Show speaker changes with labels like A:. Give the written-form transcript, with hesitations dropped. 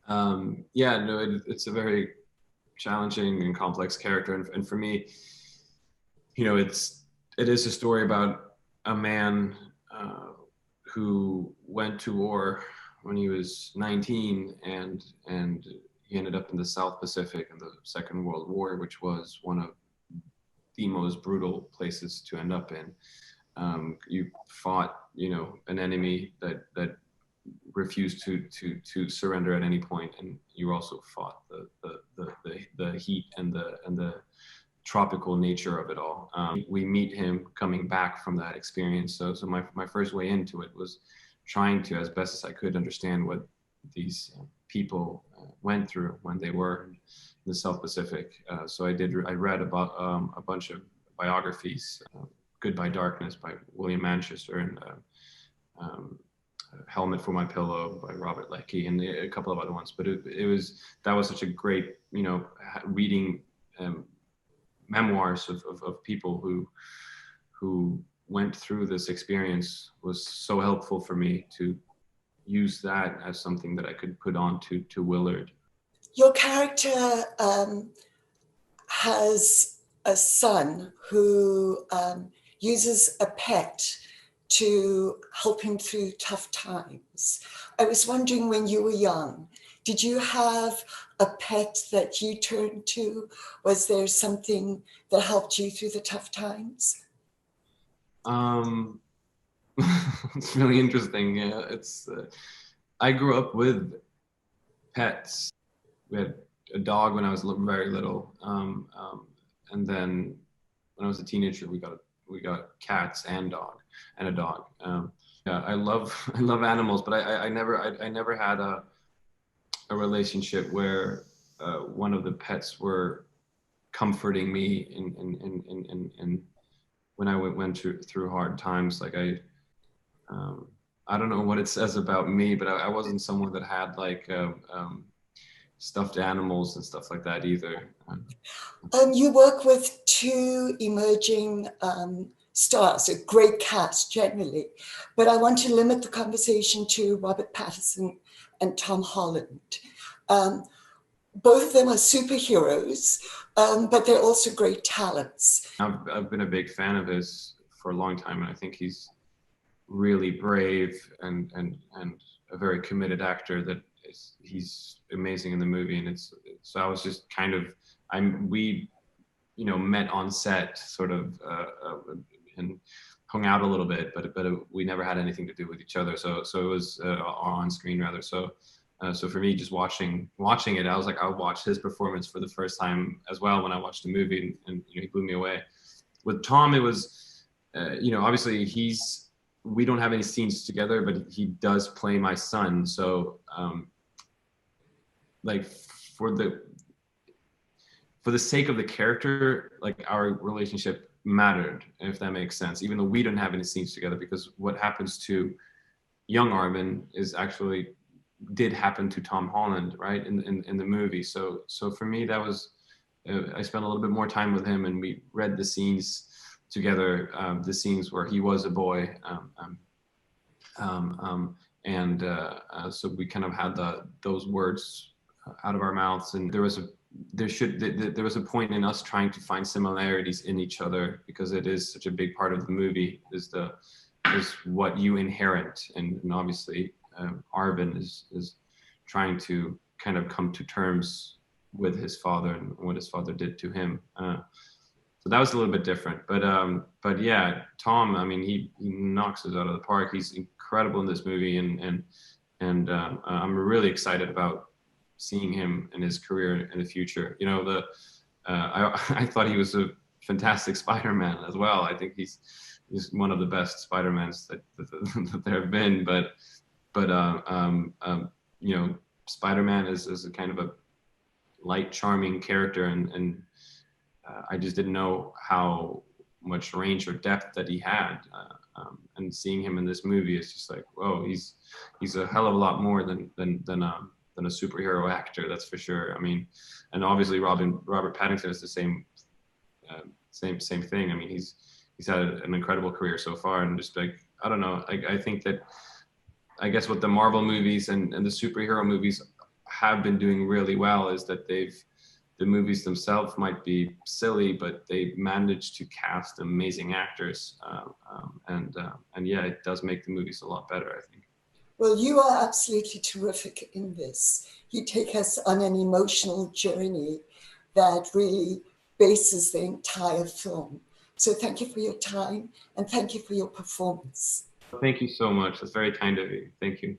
A: Yeah, no, it's a very challenging and complex character, and for me, it is a story about a man who went to war when he was 19, and he ended up in the South Pacific in the Second World War, which was one of the most brutal places to end up in. You fought, an enemy that refused to surrender at any point, and you also fought the heat and the tropical nature of it all. We meet him coming back from that experience. So my first way into it was trying to, as best as I could, understand what these people went through when they were in the South Pacific. So I read about a bunch of biographies, Goodbye Darkness by William Manchester, and um, Helmet for My Pillow by Robert Leckie, and a couple of other ones. But that was such a great, reading memoirs of people who went through this experience was so helpful for me to use that as something that I could put on to Willard.
B: Your character has a son who uses a pet to help him through tough times. I was wondering, when you were young, did you have a pet that you turned to? Was there something that helped you through the tough times?
A: It's really interesting. Yeah, I grew up with pets. We had a dog when I was very little, and then when I was a teenager, we got cats and a dog. Yeah, I love I love animals, but I never had a relationship where one of the pets were comforting me in when I went through hard times. Like I don't know what it says about me, but I wasn't someone that had like stuffed animals and stuff like that either.
B: You work with two emerging stars, a great cast generally, but I want to limit the conversation to Robert Pattinson and Tom Holland. Both of them are superheroes, but they're also great talents.
A: I've been a big fan of his for a long time, and I think he's really brave and a very committed actor. He's amazing in the movie, and so I was just kind of we met on set sort of and hung out a little bit, but we never had anything to do with each other. So it was on screen rather. So for me, just watching it, I was like, I'll watch his performance for the first time as well when I watched the movie, and he blew me away. With Tom, it was obviously we don't have any scenes together, but he does play my son. So like for the sake of the character, like our relationship mattered, if that makes sense, even though we don't have any scenes together, because what happens to young Arvin did happen to Tom Holland, right, in the movie. So for me, that was I spent a little bit more time with him, and we read the scenes together, the scenes where he was a boy, and so we kind of had those words out of our mouths, and there was a point in us trying to find similarities in each other, because it is such a big part of the movie, is what you inherit, and obviously Arvin is trying to kind of come to terms with his father and what his father did to him. So that was a little bit different, but yeah, Tom, I mean, he knocks us out of the park. He's incredible in this movie, and I'm really excited about seeing him in his career in the future. I thought he was a fantastic Spider-Man as well. I think he's one of the best Spider-Mans that there have been. But Spider-Man is a kind of a light, charming character, and I just didn't know how much range or depth that he had. And seeing him in this movie is just like, whoa, he's a hell of a lot more than a superhero actor, that's for sure. I mean, and obviously Robert Pattinson is the same thing. I mean, he's had an incredible career so far, and just like, I don't know, I think that, I guess what the Marvel movies and the superhero movies have been doing really well is that the movies themselves might be silly, but they managed to cast amazing actors, and yeah, it does make the movies a lot better, I think.
B: Well, you are absolutely terrific in this. You take us on an emotional journey that really bases the entire film. So thank you for your time and thank you for your performance.
A: Thank you so much. That's very kind of you. Thank you.